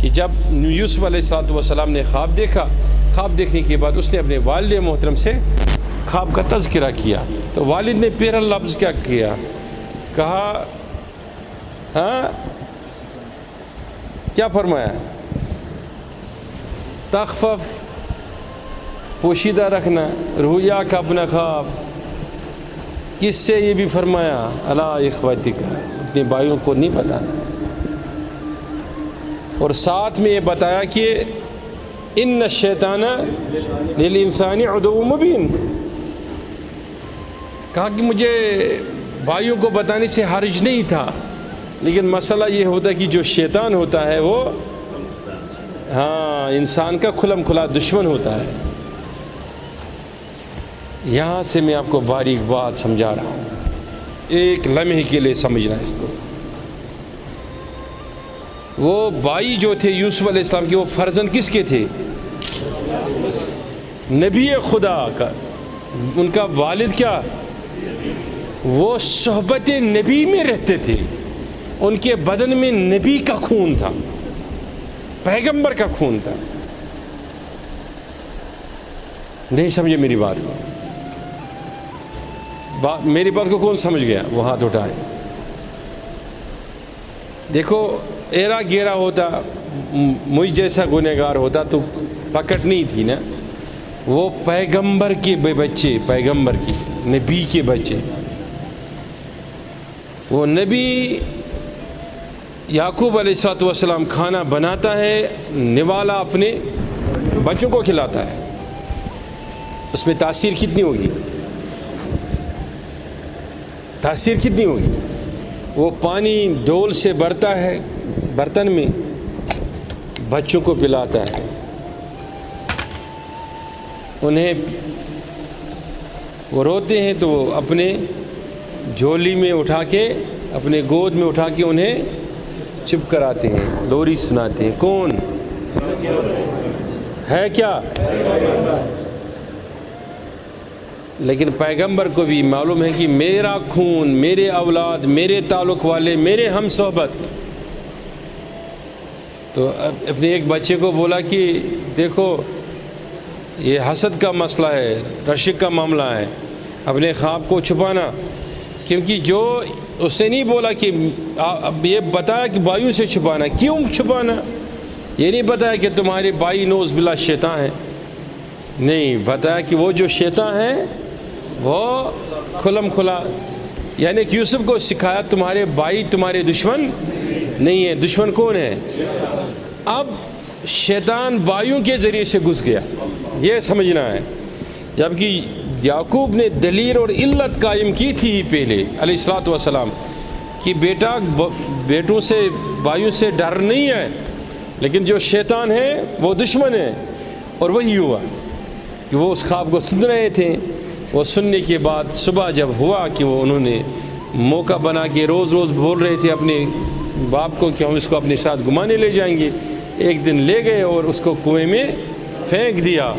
کہ جب یوسف علیہ السلام نے خواب دیکھا، خواب دیکھنے کے بعد اس نے اپنے والد محترم سے خواب کا تذکرہ کیا، تو والد نے پہلا لفظ کیا کیا، کہا ہاں کیا فرمایا، تخفف، پوشیدہ رکھنا، رویا کا اپنا خواب۔ کس سے یہ بھی فرمایا، الا اخوتک، اپنے بھائیوں کو نہیں بتانا، اور ساتھ میں یہ بتایا کہ ان الشیطان للانسان عدو مبین، کہا کہ مجھے بھائیوں کو بتانے سے حرج نہیں تھا، لیکن مسئلہ یہ ہوتا ہے کہ جو شیطان ہوتا ہے وہ انسان کا کھلم کھلا دشمن ہوتا ہے۔ یہاں سے میں آپ کو باریک بات سمجھا رہا ہوں، ایک لمحے کے لیے سمجھنا اس کو۔ وہ بھائی جو تھے یوسف علیہ السلام کے، وہ فرزند کس کے تھے، نبی خدا کا۔ ان کا والد کیا، وہ صحبت نبی میں رہتے تھے، ان کے بدن میں نبی کا خون تھا، پیغمبر کا خون تھا۔ نہیں سمجھے میری بات کو، میری بات کو کون سمجھ گیا وہ ہاتھ اٹھائے۔ دیکھو ایرا گیرا ہوتا، مجھ جیسا گنہگار ہوتا تو پکڑ نہیں تھی نا۔ وہ پیغمبر کے بچے، پیغمبر کی، نبی کے بچے، وہ نبی یعقوب علیہ السلام کھانا بناتا ہے، نوالا اپنے بچوں کو کھلاتا ہے، اس میں تاثیر کتنی ہوگی، تاثیر کتنی ہوگی۔ وہ پانی ڈول سے بھرتا ہے برتن میں، بچوں کو پلاتا ہے، انہیں وہ روتے ہیں تو وہ اپنے جھولی میں اٹھا کے، اپنے گود میں اٹھا کے انہیں چپ کراتے ہیں، لوری سناتے ہیں۔ کون ہے کیا، لیکن پیغمبر کو بھی معلوم ہے کہ میرا خون، میرے اولاد، میرے تعلق والے، میرے ہم صحبت۔ تو اپنے ایک بچے کو بولا کہ دیکھو یہ حسد کا مسئلہ ہے، رشک کا معاملہ ہے، اپنے خواب کو چھپانا، کیونکہ جو اس نے نہیں بولا کہ یہ بتایا کہ بھائیوں سے چھپانا، کیوں چھپانا، یہ نہیں بتایا کہ تمہارے بھائی نوز باللہ شیطان ہیں، نہیں بتایا کہ وہ جو شیطان ہیں وہ کھلم کھلا، یعنی کہ یوسف کو سکھایا تمہارے بھائی تمہارے دشمن نہیں ہیں، دشمن کون ہے۔ اب شیطان بھائیوں کے ذریعے سے گھس گیا، یہ سمجھنا ہے۔ جبکہ یعقوب نے دلیل اور علت قائم کی تھی پہلے علیہ السلام کہ بیٹا بیٹوں سے، بھائیوں سے ڈر نہیں ہے، لیکن جو شیطان ہے وہ دشمن ہے۔ اور وہی ہوا کہ وہ اس خواب کو سن رہے تھے، وہ سننے کے بعد صبح جب ہوا کہ وہ انہوں نے موقع بنا کے روز روز بول رہے تھے اپنے باپ کو کہ ہم اس کو اپنے ساتھ گھمانے لے جائیں گے، ایک دن لے گئے اور اس کو کنویں میں پھینک دیا۔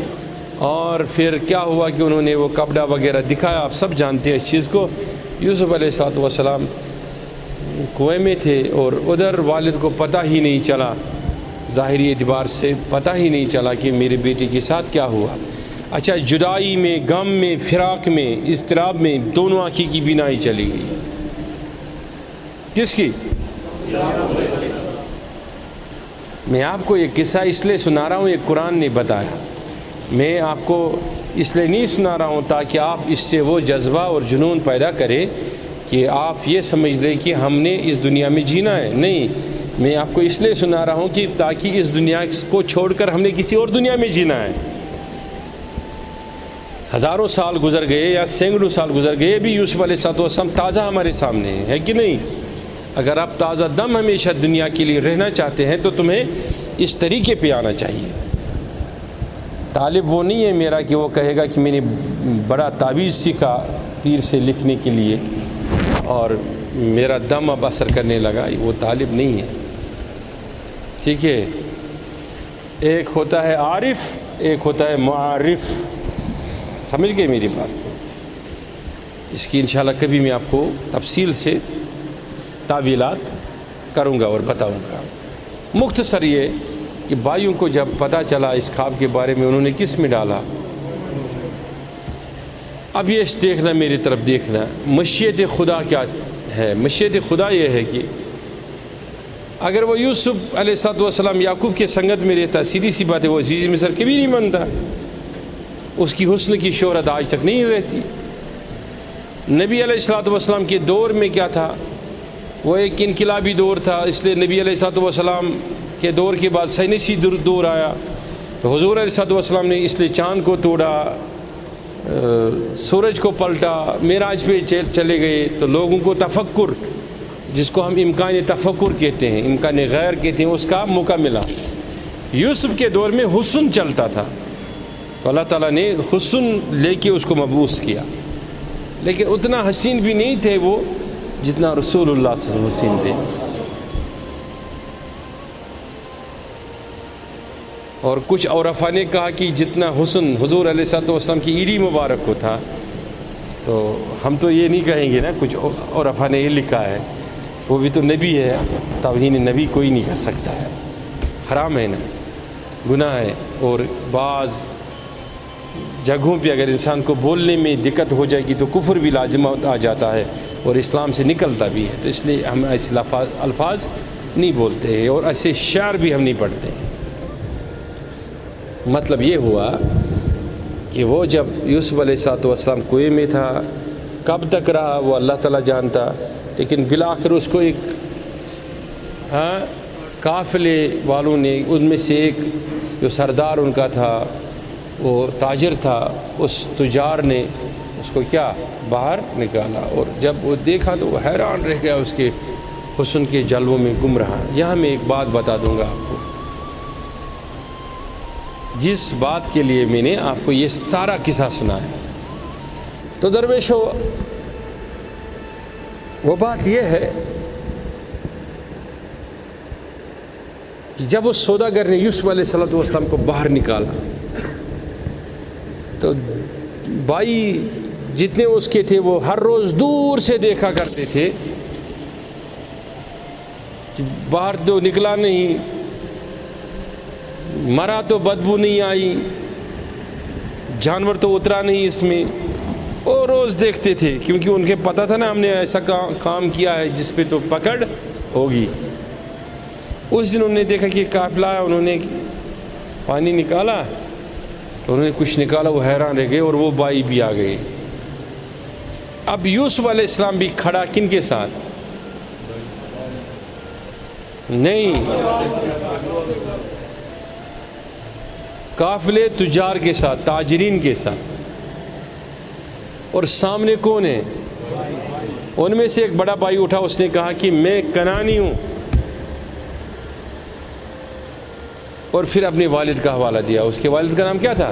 اور پھر کیا ہوا کہ انہوں نے وہ کپڑا وغیرہ دکھایا، آپ سب جانتے ہیں اس چیز کو۔ یوسف علیہ السلام کنویں میں تھے اور ادھر والد کو پتہ ہی نہیں چلا، ظاہری اعتبار سے پتہ ہی نہیں چلا کہ میرے بیٹے کے ساتھ کیا ہوا۔ اچھا، جدائی میں، غم میں، فراق میں، اضطراب میں دونوں آنکھی کی بینائی چلی گئی۔ کس کی؟ میں آپ کو یہ قصہ اس لیے سنا رہا ہوں، یہ قرآن نے بتایا، میں آپ کو اس لیے نہیں سنا رہا ہوں تاکہ آپ اس سے وہ جذبہ اور جنون پیدا کریں کہ آپ یہ سمجھ لیں کہ ہم نے اس دنیا میں جینا ہے، نہیں، میں آپ کو اس لیے سنا رہا ہوں کہ تاکہ اس دنیا کو چھوڑ کر ہم نے کسی اور دنیا میں جینا ہے۔ ہزاروں سال گزر گئے یا سینکڑوں سال گزر گئے، بھی یوسف علیہ السلام تازہ ہمارے سامنے ہے کہ نہیں؟ اگر آپ تازہ دم ہمیشہ دنیا کے لیے رہنا چاہتے ہیں تو تمہیں اس طریقے پہ آنا چاہیے۔ طالب وہ نہیں ہے میرا کہ وہ کہے گا کہ میں نے بڑا تعویذ سیکھا پیر سے لکھنے کے لیے اور میرا دم اب اثر کرنے لگا، وہ طالب نہیں ہے، ٹھیک ہے؟ ایک ہوتا ہے عارف، ایک ہوتا ہے معارف، سمجھ گئے میری بات کو؟ اس کی انشاءاللہ کبھی میں آپ کو تفصیل سے تعویلات کروں گا اور بتاؤں گا۔ مختصر یہ کہ بھائیوں کو جب پتہ چلا اس خواب کے بارے میں انہوں نے کس میں ڈالا. اب یہ دیکھنا، میری طرف دیکھنا، مشیت خدا کیا ہے. مشیت خدا یہ ہے کہ اگر وہ یوسف علیہ السلام یعقوب کے سنگت میں رہتا، سیدھی سی بات ہے وہ عزیز مصر کبھی نہیں بنتا، اس کی حسن کی شہرت آج تک نہیں رہتی. نبی علیہ السلام کے دور میں کیا تھا، وہ ایک انقلابی دور تھا، اس لیے نبی علیہ السلام کے دور کے بعد سائنسی دور آیا، تو حضور علیہ السلام نے اس لیے چاند کو توڑا، سورج کو پلٹا، معراج پہ چلے گئے، تو لوگوں کو تفکر، جس کو ہم امکان تفکر کہتے ہیں، امکان غیر کہتے ہیں، اس کا موقع ملا. یوسف کے دور میں حسن چلتا تھا، تو اللہ تعالیٰ نے حسن لے کے اس کو مبعوث کیا، لیکن اتنا حسین بھی نہیں تھے وہ جتنا رسول اللہ صلی اللہ علیہ وسلم حسین تھے. اور کچھ عرفاء نے کہا کہ جتنا حسن حضور علیہ السلام کی ایڑی مبارک کو تھا، تو ہم تو یہ نہیں کہیں گے نا، کچھ عرفاء نے یہ لکھا ہے، وہ بھی تو نبی ہے، توہین نبی کوئی نہیں کر سکتا ہے، حرام ہے نا، گناہ ہے. اور بعض جگہوں پہ اگر انسان کو بولنے میں دقت ہو جائے گی تو کفر بھی لازم آ جاتا ہے اور اسلام سے نکلتا بھی ہے، تو اس لیے ہم ایسے الفاظ نہیں بولتے ہیں اور ایسے شعر بھی ہم نہیں پڑھتے ہیں. مطلب یہ ہوا کہ وہ جب یوسف علیہ السلام کنویں میں تھا، کب تک رہا وہ اللہ تعالیٰ جانتا، لیکن بالآخر اس کو ایک قافلے والوں نے، ان میں سے ایک جو سردار ان کا تھا، وہ تاجر تھا، اس تجار نے اس کو کیا باہر نکالا، اور جب وہ دیکھا تو وہ حیران رہ گیا اس کے حسن کے جلووں میں گم رہا. یہاں میں ایک بات بتا دوں گا آپ کو، جس بات کے لیے میں نے آپ کو یہ سارا قصہ سنا ہے. تو درویشو، وہ بات یہ ہے کہ جب اس سوداگر نے یوسف علیہ السلام کو باہر نکالا، تو بھائی جتنے اس کے تھے وہ ہر روز دور سے دیکھا کرتے تھے کہ باہر تو نکلا نہیں، مرا تو بدبو نہیں آئی، جانور تو اترا نہیں اس میں، وہ روز دیکھتے تھے، کیونکہ ان کے پتہ تھا نا ہم نے ایسا کام کیا ہے جس پہ تو پکڑ ہوگی. اس دن انہوں نے دیکھا کہ قافلہ ہے، انہوں نے پانی نکالا، تو انہوں نے کچھ نکالا، وہ حیران رہ گئے اور وہ بھائی بھی آ گئے. اب یوسف علیہ السلام بھی کھڑا کن کے ساتھ؟ نہیں، قافلے تجار کے ساتھ، تاجرین کے ساتھ. اور سامنے کون ہے؟ ان میں سے ایک بڑا بھائی اٹھا، اس نے کہا کہ میں کنانی ہوں، اور پھر اپنے والد کا حوالہ دیا. اس کے والد کا نام کیا تھا؟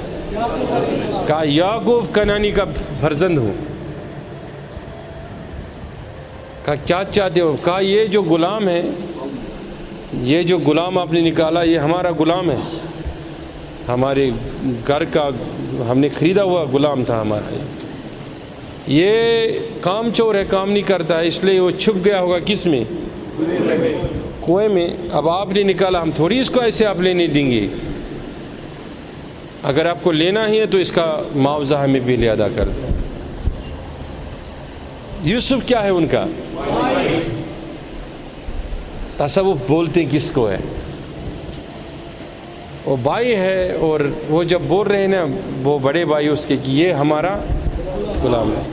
کہا یعقوب کنانی کا فرزند ہوں. کہا کیا چاہتے ہو؟ کہا یہ جو غلام ہے، یہ جو غلام آپ نے نکالا، یہ ہمارا غلام ہے، ہمارے گھر کا ہم نے خریدا ہوا غلام تھا ہمارا. یہ کام چور ہے، کام نہیں کرتا ہے، اس لیے وہ چھپ گیا ہوگا کس میں؟ کنویں میں. اب آپ نے نکالا، ہم تھوڑی اس کو ایسے آپ لینے دیں گے. اگر آپ کو لینا ہی ہے تو اس کا معاوضہ ہمیں پہلے ادا کر دو. یوسف کیا ہے ان کا؟ تصوف بولتے کس کو ہے؟ وہ بھائی ہے، اور وہ جب بول رہے ہیں نا وہ بڑے بھائی اس کے کہ یہ ہمارا غلام ہے،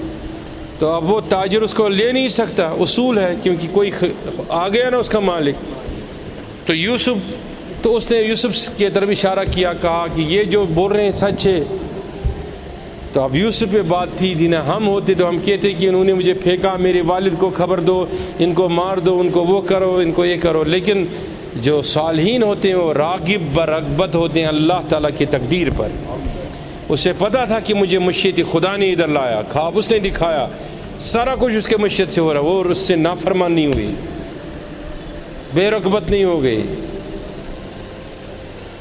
تو اب وہ تاجر اس کو لے نہیں سکتا، اصول ہے، کیونکہ کوئی آ گیا نا اس کا مالک. تو اس نے یوسف کی طرف اشارہ کیا، کہا کہ یہ جو بول رہے ہیں سچ ہے. تو اب یوسف پہ بات تھی نا، ہم ہوتے تو ہم کہتے کہ انہوں نے مجھے پھینکا، میرے والد کو خبر دو، ان کو مار دو، ان کو وہ کرو، ان کو یہ کرو. لیکن جو صالحین ہوتے ہیں وہ راغب برغبت ہوتے ہیں اللہ تعالیٰ کی تقدیر پر. اسے پتہ تھا کہ مجھے مشیت خدا نے ادھر لایا، خواب اس نے دکھایا، سارا کچھ اس کے مشیت سے ہو رہا، وہ اس سے نافرمان نہیں ہوئی، بے رغبت نہیں ہو گئی.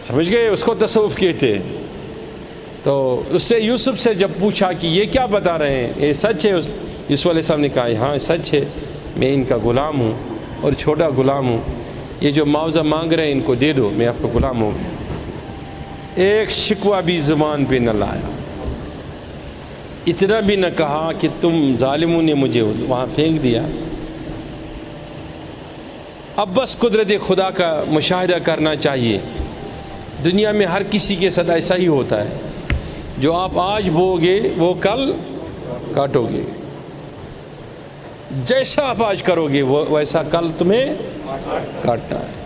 سمجھ گئے؟ اس کو تصوف کہتے. تو اس سے یوسف سے جب پوچھا کہ یہ کیا بتا رہے ہیں، یہ سچ ہے؟ یوسف علیہ السلام نے کہا ہاں سچ ہے، میں ان کا غلام ہوں اور چھوٹا غلام ہوں. یہ جو معاوضہ مانگ رہے ہیں ان کو دے دو، میں آپ کا غلام ہو گیا۔ ایک شکوہ بھی زبان پہ نہ لایا، اتنا بھی نہ کہا کہ تم ظالموں نے مجھے وہاں پھینک دیا۔ اب بس قدرت خدا کا مشاہدہ کرنا چاہیے۔ دنیا میں ہر کسی کے ساتھ ایسا ہی ہوتا ہے، جو آپ آج بو گے وہ کل کاٹو گے، جیسا آپ آج کرو گے وہ ویسا کل تمہیں کاٹنا ہے۔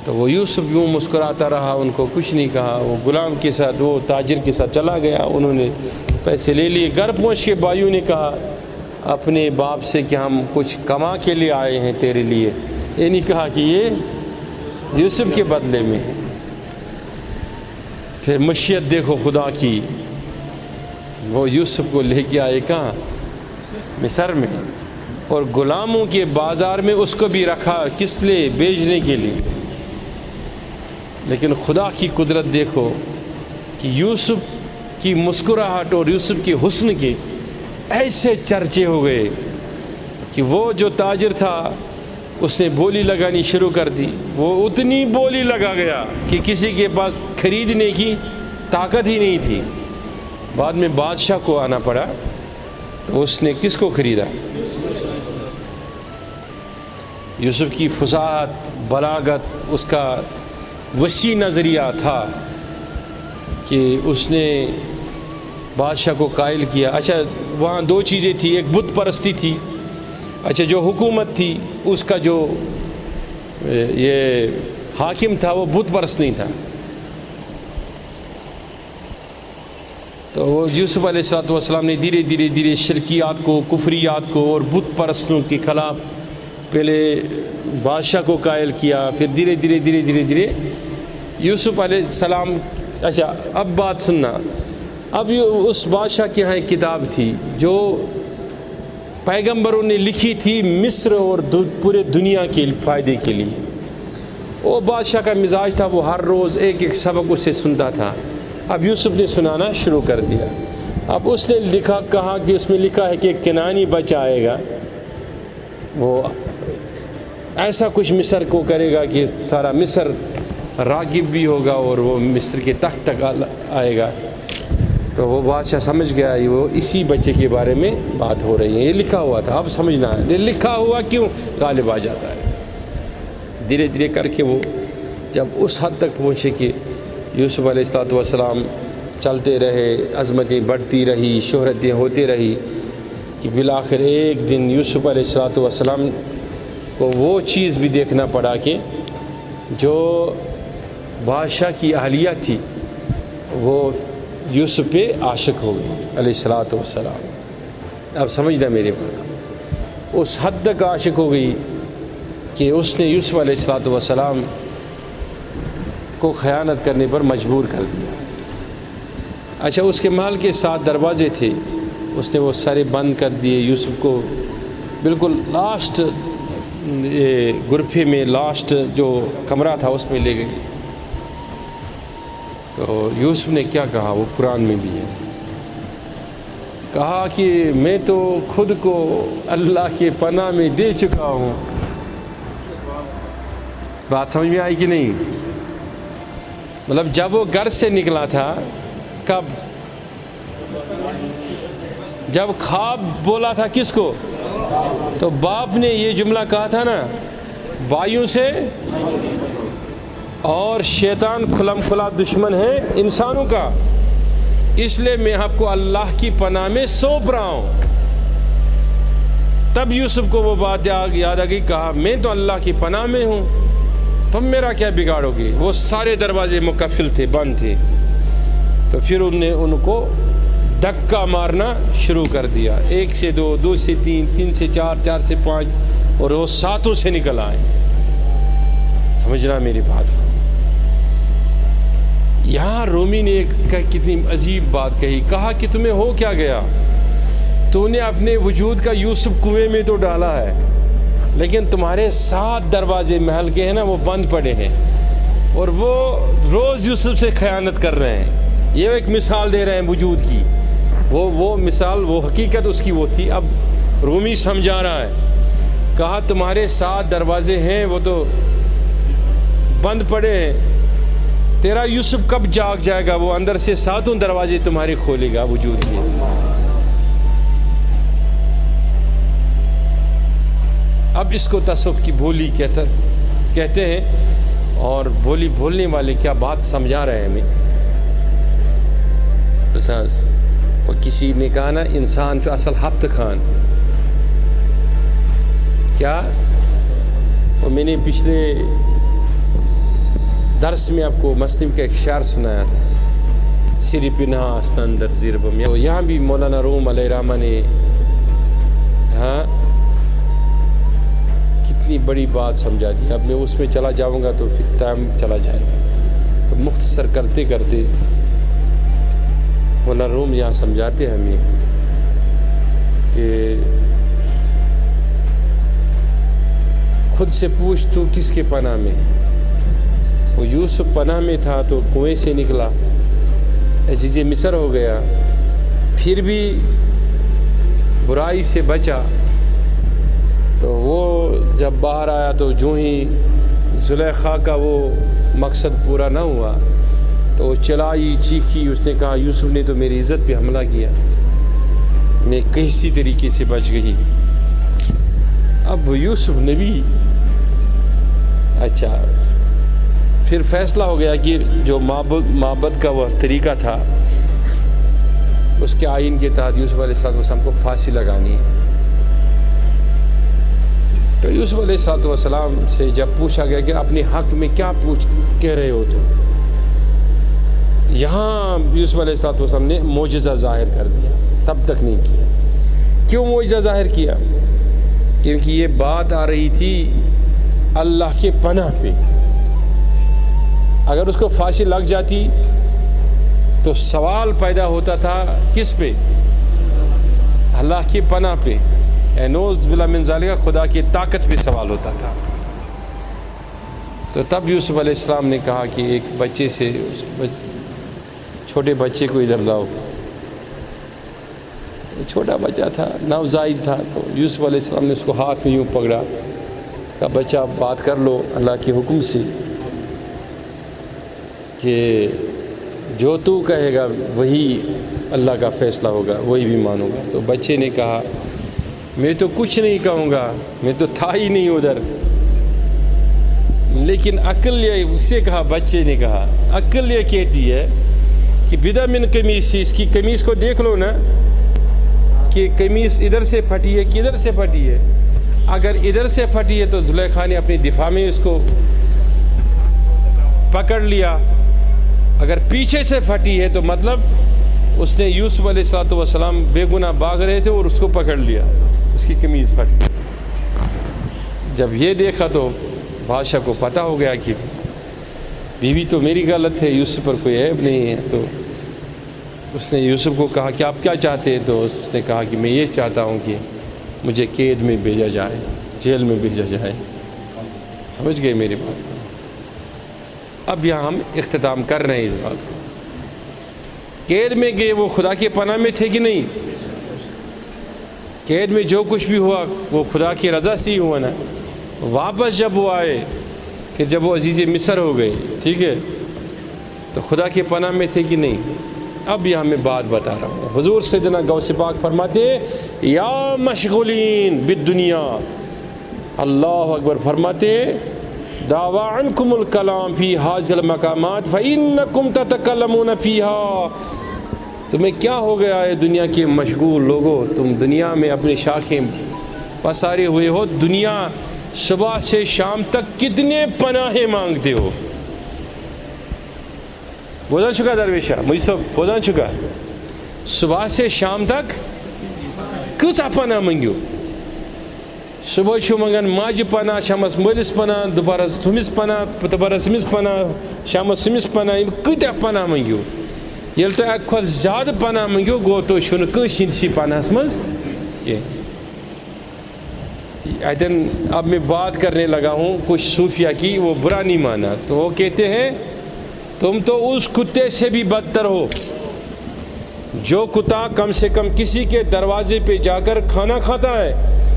تو وہ یوسف یوں مسکراتا رہا، ان کو کچھ نہیں کہا، وہ غلام کے ساتھ، وہ تاجر کے ساتھ چلا گیا، انہوں نے پیسے لے لیے۔ گھر پہنچ کے بھائیوں نے کہا اپنے باپ سے کہ ہم کچھ کما کے لیے آئے ہیں تیرے لیے، یہ نہیں کہا کہ یہ یوسف کے بدلے میں ہے۔ پھر مشیت دیکھو خدا کی، وہ یوسف کو لے کے آئے کہاں؟ مصر میں، اور غلاموں کے بازار میں اس کو بھی رکھا، کس لیے؟ بیچنے کے لیے۔ لیکن خدا کی قدرت دیکھو کہ یوسف کی مسکراہٹ اور یوسف کے حسن کے ایسے چرچے ہو گئے کہ وہ جو تاجر تھا اس نے بولی لگانی شروع کر دی، وہ اتنی بولی لگا گیا کہ کسی کے پاس خریدنے کی طاقت ہی نہیں تھی۔ بعد میں بادشاہ کو آنا پڑا، تو اس نے کس کو خریدا؟ یوسف کی فصاحت، بلاغت، اس کا وسیع نظریہ تھا کہ اس نے بادشاہ کو قائل کیا۔ اچھا وہاں دو چیزیں تھی، ایک بت پرستی تھی، اچھا جو حکومت تھی اس کا جو یہ حاکم تھا وہ بت پرست نہیں تھا۔ تو وہ یوسف علیہ السلام نے دھیرے دھیرے شرکیات کو، کفریات کو اور بت پرستوں کے خلاف پہلے بادشاہ کو قائل کیا، پھر دھیرے دھیرے یوسف علیہ السلام۔ اچھا اب بات سننا، اب اس بادشاہ کے ہاں ایک کتاب تھی جو پیغمبروں نے لکھی تھی مصر اور پورے دنیا کے فائدے کے لیے۔ وہ بادشاہ کا مزاج تھا، وہ ہر روز ایک ایک سبق اس سے سنتا تھا۔ اب یوسف نے سنانا شروع کر دیا۔ اب اس نے کہا کہ اس میں لکھا ہے کہ ایک کنعانی بچہ آئے گا، وہ ایسا کچھ مصر کو کرے گا کہ سارا مصر راغب بھی ہوگا اور وہ مصر کے تخت تک آئے گا۔ تو وہ بادشاہ سمجھ گیا وہ اسی بچے کے بارے میں بات ہو رہی ہے، یہ لکھا ہوا تھا، اب سمجھنا ہے یہ لکھا ہوا کیوں غالب آ جاتا ہے۔ دھیرے دھیرے کر کے وہ جب اس حد تک پہنچے کہ یوسف علیہ السلام چلتے رہے، عظمتیں بڑھتی رہی، شہرتیں ہوتی رہی، کہ بالآخر ایک دن یوسف علیہ السلام کو وہ چیز بھی دیکھنا پڑا کہ جو بادشاہ کی اہلیہ تھی وہ یوسف پہ عاشق ہو گئی علیہ السلام۔ اب سمجھنا میری بات، اس حد تک عاشق ہو گئی کہ اس نے یوسف علیہ السلام کو خیانت کرنے پر مجبور کر دیا۔ اچھا اس کے محل کے 7 دروازے تھے، اس نے وہ سارے بند کر دیے، یوسف کو بالکل لاسٹ غرفے میں، لاسٹ جو کمرہ تھا اس میں لے گئی۔ تو یوسف نے کیا کہا، وہ قرآن میں بھی ہے، کہا کہ میں تو خود کو اللہ کے پناہ میں دے چکا ہوں۔ بات سمجھ میں آئی کہ نہیں؟ مطلب جب وہ گھر سے نکلا تھا، کب؟ جب خواب بولا تھا کس کو؟ تو باپ نے یہ جملہ کہا تھا نا، بھائیوں سے، اور شیطان کھلم کھلا دشمن ہے انسانوں کا، اس لیے میں آپ کو اللہ کی پناہ میں سونپ رہا ہوں۔ تب یوسف کو وہ بات یاد آ گئی، کہا میں تو اللہ کی پناہ میں ہوں، تم میرا کیا بگاڑو گے؟ وہ سارے دروازے مقفل تھے، بند تھے۔ تو پھر انہوں نے ان کو دھکا مارنا شروع کر دیا، 1 سے 2، 2 سے 3، 3 سے 4، 4 سے 5، اور وہ 7 سے نکل آئے۔ سمجھنا میری بات۔ یہاں رومی نے کتنی عجیب بات کہی، کہا کہ تمہیں ہو کیا گیا؟ تو نے اپنے وجود کا یوسف کنویں میں تو ڈالا ہے، لیکن تمہارے 7 دروازے محل کے ہیں نا وہ بند پڑے ہیں، اور وہ روز یوسف سے خیانت کر رہے ہیں۔ یہ ایک مثال دے رہے ہیں وجود کی، وہ مثال، وہ حقیقت اس کی وہ تھی۔ اب رومی سمجھا رہا ہے کہا تمہارے 7 دروازے ہیں وہ تو بند پڑے ہیں، تیرا یوسف کب جاگ جائے گا، وہ اندر سے 7 دروازے تمہارے کھولے گا وجود کے۔ اب اس کو تصوف کی بولی کہتے ہیں، اور بولی بولنے والے کیا بات سمجھا رہے ہیں ہمیں۔ اور کسی نے کہا نا انسان جو اصل ہفت خان کیا، اور میں نے پچھلے درس میں آپ کو مسلم کا ایک شعر سنایا تھا، سری پنہا استندر زیر بم، یہاں بھی مولانا روم علیہ الرحمہ نے کتنی بڑی بات سمجھا دی۔ اب میں اس میں چلا جاؤں گا تو پھر ٹائم چلا جائے گا، تو مختصر کرتے کرتے مولانا روم یہاں سمجھاتے ہیں ہمیں کہ خود سے پوچھ تو کس کے پناہ میں، وہ یوسف پناہ میں تھا تو کنویں سے نکلا، عزیز مصر ہو گیا، پھر بھی برائی سے بچا، تو وہ جب باہر آیا تو جو ہی زلیخا کا وہ مقصد پورا نہ ہوا تو وہ چلائی چیخی، اس نے کہا یوسف نے تو میری عزت پہ حملہ کیا، میں کسی طریقے سے بچ گئی۔ اب یوسف نبی، اچھا پھر فیصلہ ہو گیا کہ جو معبد کا وہ طریقہ تھا اس کے آئین کے تحت یوسف علیہ السلام کو پھانسی لگانی ہے۔ تو یوسف علیہ السلام سے جب پوچھا گیا کہ اپنے حق میں کیا کہہ رہے ہو، تو یہاں یوسف علیہ السلام نے معجزہ ظاہر کر دیا، تب تک نہیں کیا۔ کیوں معجزہ ظاہر کیا؟ کیونکہ یہ بات آ رہی تھی اللہ کے پناہ پہ، اگر اس کو پھانسی لگ جاتی تو سوال پیدا ہوتا تھا کس پہ؟ اللہ کی پناہ پہ، نعوذ باللہ من ذالک، خدا کی طاقت پہ سوال ہوتا تھا۔ تو تب یوسف علیہ السلام نے کہا کہ ایک بچے سے، اس چھوٹے بچے کو ادھر لاؤ۔ چھوٹا بچہ تھا، نوزائید تھا، تو یوسف علیہ السلام نے اس کو ہاتھ میں یوں پکڑا، کہا بچہ بات کر لو اللہ کے حکم سے کہ جو تو کہے گا وہی اللہ کا فیصلہ ہوگا، وہی بھی مانوں گا۔ تو بچے نے کہا میں تو کچھ نہیں کہوں گا، میں تو تھا ہی نہیں ادھر، لیکن عقل یہ، اسے کہا بچے نے کہا عقل یہ کہتی ہے کہ بدا من قمیص، اس کی قمیص کو دیکھ لو نا کہ قمیص ادھر سے پھٹی ہے کہ ادھر سے پھٹی ہے۔ اگر ادھر سے پھٹی ہے تو زلیخا نے اپنی دفاع میں اس کو پکڑ لیا، اگر پیچھے سے پھٹی ہے تو مطلب اس نے یوسف علیہ السلام بے گناہ بھاگ رہے تھے اور اس کو پکڑ لیا، اس کی قمیض پھٹ۔ جب یہ دیکھا تو بادشاہ کو پتہ ہو گیا کہ بیوی تو میری غلط ہے، یوسف پر کوئی عیب نہیں ہے۔ تو اس نے یوسف کو کہا کہ آپ کیا چاہتے ہیں؟ تو اس نے کہا کہ میں یہ چاہتا ہوں کہ مجھے قید میں بھیجا جائے، جیل میں بھیجا جائے۔ سمجھ گئے میری بات کو؟ اب یہاں ہم اختتام کر رہے ہیں اس بات کو۔ قید میں گئے وہ خدا کے پناہ میں تھے کہ نہیں؟ قید میں جو کچھ بھی ہوا وہ خدا کی رضا سے ہی ہوا نا۔ واپس جب وہ آئے، پھر جب وہ عزیز مصر ہو گئے، ٹھیک ہے، تو خدا کے پناہ میں تھے کہ نہیں؟ اب یہاں میں بات بتا رہا ہوں۔ حضور سیدنا غوث پاک فرماتے یا مشغولین بالدنیا، اللہ اکبر، فرماتے دعوا عنکم الکلام فی حاذ المقامات فانکم تتکلمون فیہا۔ تمہیں کیا ہو گیا ہے دنیا کے مشغول لوگوں، تم دنیا میں اپنی شاخیں پسارے ہوئے ہو، دنیا صبح سے شام تک کتنے پناہیں مانگتے ہو۔ بوزن چکا درویشہ مجھ سے بوزن چکا، صبح سے شام تک کۭژاہ پناہ منگیو؟ صبح چھو منگان ماجہ پناہ، شامس مٲلِس پناہ، دُپہرس ہُمِس پناہ، دُپہرس ہُمِس پناہ، شامس ہُمِس پناہ، یِم کۭتیاہ پناہ منگیو؟ ییٚلہِ تُہۍ اَکہِ کھۄتہٕ زیادٕ پناہ منگیو گوٚو تُہۍ چھُو نہٕ کٲنٛسہِ ہِنٛدسٕے پناہس منٛز کینٛہہ۔ اب میں بات کرنے لگا ہوں کچھ صوفیہ کی، وہ برا نہیں مانا، تو وہ کہتے ہیں تم تو اس کتے سے بھی بدتر ہو جو کتا کم سے کم کسی کے دروازے پہ جا کر کھانا کھاتا ہے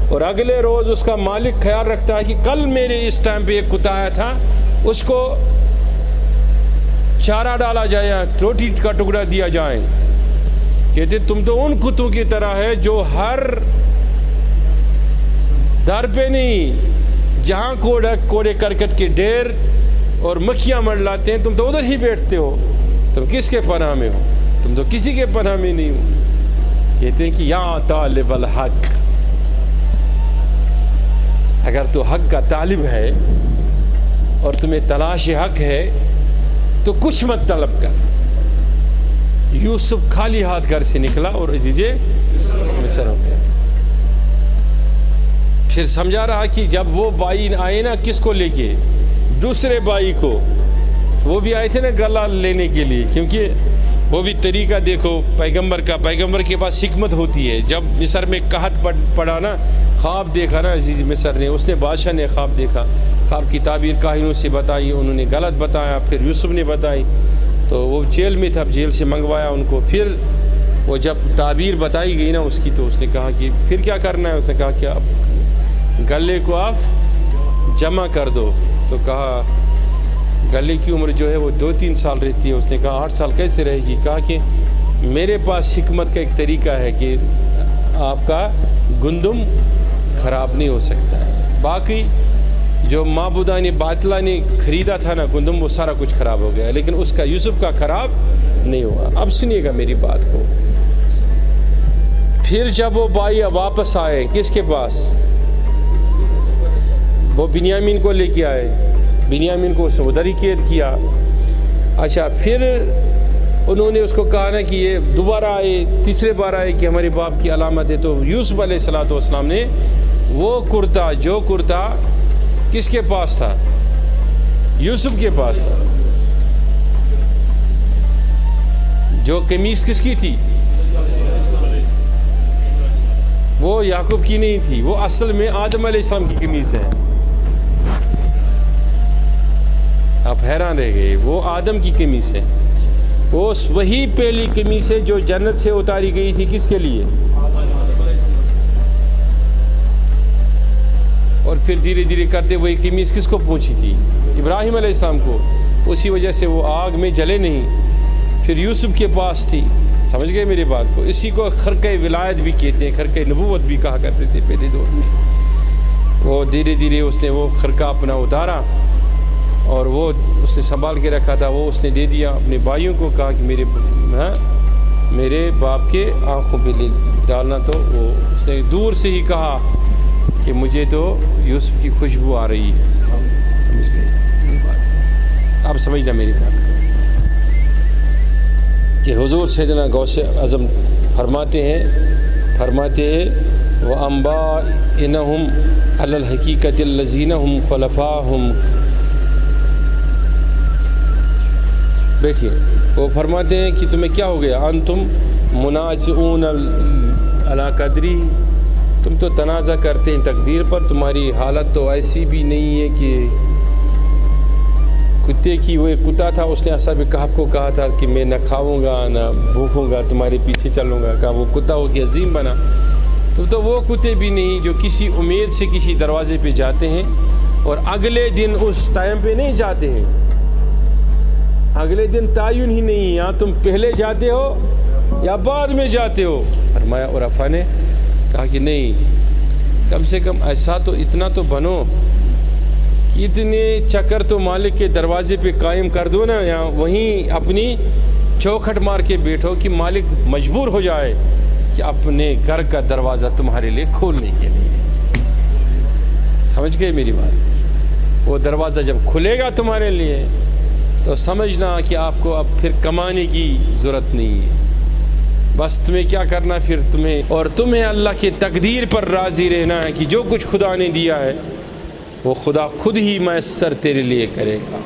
اور اگلے روز اس کا مالک خیال رکھتا ہے کہ کل میرے اس ٹائم پہ ایک کتا آیا تھا، اس کو چارہ ڈالا جائے، روٹی کا ٹکڑا دیا جائے. کہتے تم تو ان کتوں کی طرح ہے جو ہر در پہ نہیں، جہاں کوڑے کرکٹ کے ڈھیر اور مکھیاں منڈلاتے ہیں تم تو ادھر ہی بیٹھتے ہو. تم کس کے پناہ میں ہو؟ تم تو کسی کے پناہ میں نہیں ہو. کہتے ہیں کہ یا طالب الحق، اگر تو حق کا طالب ہے اور تمہیں تلاش حق ہے تو کچھ مت طلب کر. یوسف خالی ہاتھ گھر سے نکلا اور عزیز مصر ہو گیا. پھر سمجھا رہا کہ جب وہ بھائی آئے نا، کس کو لے کے؟ دوسرے بھائی کو. وہ بھی آئے تھے نا گلا لینے کے لیے، کیونکہ وہ بھی طریقہ دیکھو پیغمبر کا. پیغمبر کے پاس حکمت ہوتی ہے. جب مصر میں قحط پڑا نا، خواب دیکھا نا عزیز مصر نے، اس نے بادشاہ نے خواب دیکھا، خواب کی تعبیر کاہنوں سے بتائی، انہوں نے غلط بتایا، پھر یوسف نے بتائی تو وہ جیل میں تھا، جیل سے منگوایا ان کو. پھر وہ جب تعبیر بتائی گئی نا اس کی، تو اس نے کہا کہ پھر کیا کرنا ہے؟ اس نے کہا کہ اب گلے کو آپ جمع کر دو. تو کہا گلے کی عمر جو ہے وہ 2-3 سال رہتی ہے. اس نے کہا 8 سال کیسے رہے گی؟ کہا کہ میرے پاس حکمت کا ایک طریقہ ہے کہ آپ کا گندم خراب نہیں ہو سکتا ہے. باقی جو معبودان باطلہ نے خریدا تھا نا گندم، وہ سارا کچھ خراب ہو گیا، لیکن اس کا یوسف کا خراب نہیں ہوا. اب سنیے گا میری بات کو. پھر جب وہ بھائی واپس آئے کس کے پاس؟ وہ بنیامین کو لے کے آئے. بنیامین کو اس نے ادھر ہی قید کیا. اچھا، پھر انہوں نے اس کو کہا نا کہ یہ دوبارہ آئے، تیسرے بار آئے کہ ہمارے باپ کی علامت ہے. تو یوسف علیہ السلام نے وہ کرتا کس کے پاس تھا؟ یوسف کے پاس تھا. جو قمیص کس کی تھی؟ وہ یعقوب کی نہیں تھی، وہ اصل میں آدم علیہ السلام کی قمیص ہے. آپ حیران رہ گئے، وہ آدم کی قمیص ہے. وہ وہی پہلی قمیص ہے جو جنت سے اتاری گئی تھی. کس کے لیے؟ اور پھر دھیرے دھیرے کرتے وہی قمیص کس کو پہنچی تھی؟ ابراہیم علیہ السلام کو. اسی وجہ سے وہ آگ میں جلے نہیں. پھر یوسف کے پاس تھی. سمجھ گئے میری بات کو؟ اسی کو خرقہ ولایت بھی کہتے ہیں، خرقہ نبوت بھی کہا کرتے تھے پہلے دور میں. وہ دھیرے دھیرے اس نے وہ خرقہ اپنا اتارا اور وہ اس نے سنبھال کے رکھا تھا، وہ اس نے دے دیا اپنے بھائیوں کو. کہا کہ میرے باپ کے آنکھوں پہ ڈالنا. تو وہ اس نے دور سے ہی کہا کہ مجھے تو یوسف کی خوشبو آ رہی ہے. سمجھ گئے میری بات؟ آپ سمجھنا میری بات کو کہ حضور سیدنا غوث اعظم فرماتے ہیں وَأَنبَأْنَاهُمْ عَلَى الْحَقِيقَةِ الَّذِينَ هُمْ خُلَفَاؤُهُمْ. بیٹھیے. وہ فرماتے ہیں کہ تمہیں کیا ہو گیا؟ انتم منازعون علی قدری، تم تو تنازع کرتے ہیں تقدیر پر. تمہاری حالت تو ایسی بھی نہیں ہے کہ کتے کی. وہ ایک کتا تھا، اس نے اصحاب کہف کو کہا تھا کہ میں نہ کھاؤں گا نہ بھوکوں گا، تمہارے پیچھے چلوں گا. کہا وہ کتا ہو کے عظیم بنا. تم تو وہ کتے بھی نہیں جو کسی امید سے کسی دروازے پہ جاتے ہیں اور اگلے دن اس ٹائم پہ نہیں جاتے ہیں. اگلے دن تعین ہی نہیں، یا تم پہلے جاتے ہو یا بعد میں جاتے ہو. فرمایا عرفا نے کہا کہ نہیں، کم سے کم ایسا تو اتنا تو بنو کہ اتنے چکر تو مالک کے دروازے پہ قائم کر دو نا، یا وہیں اپنی چوکھٹ مار کے بیٹھو کہ مالک مجبور ہو جائے کہ اپنے گھر کا دروازہ تمہارے لیے کھولنے کے لیے. سمجھ گئے میری بات؟ وہ دروازہ جب کھلے گا تمہارے لیے تو سمجھنا کہ آپ کو اب پھر کمانے کی ضرورت نہیں ہے. بس تمہیں کیا کرنا پھر، تمہیں اللہ کی تقدیر پر راضی رہنا ہے کہ جو کچھ خدا نے دیا ہے وہ خدا خود ہی میسر تیرے لیے کرے گا.